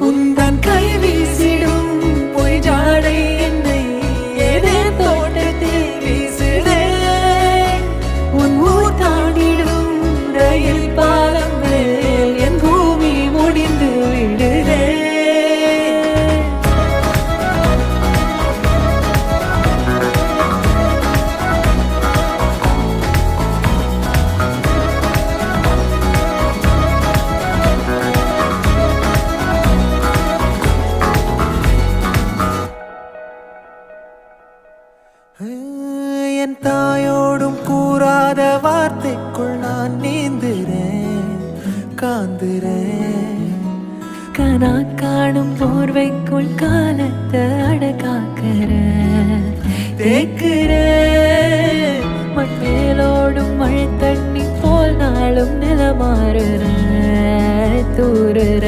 உந்தன் கை வீசிடும் பொய் ஜாடை என்னை ஏதே தோட்டத்தில் வீசுதே. உன் ஊர் தாண்டிடும் ரயில் பாலம் மேல் என் பூமி முடிந்து விடுதே. என் தாயோடும் கூறாத வார்த்தைக்குள் நான் நீந்துறேன், காந்துறேன். கனா காணும் போர்வைக்குள் காலத்தை அடக்காக்கிற தேக்குற. மண்ணேலோடும் மழை தண்ணி போல் நாளும் நிலமாறுற தூறுற.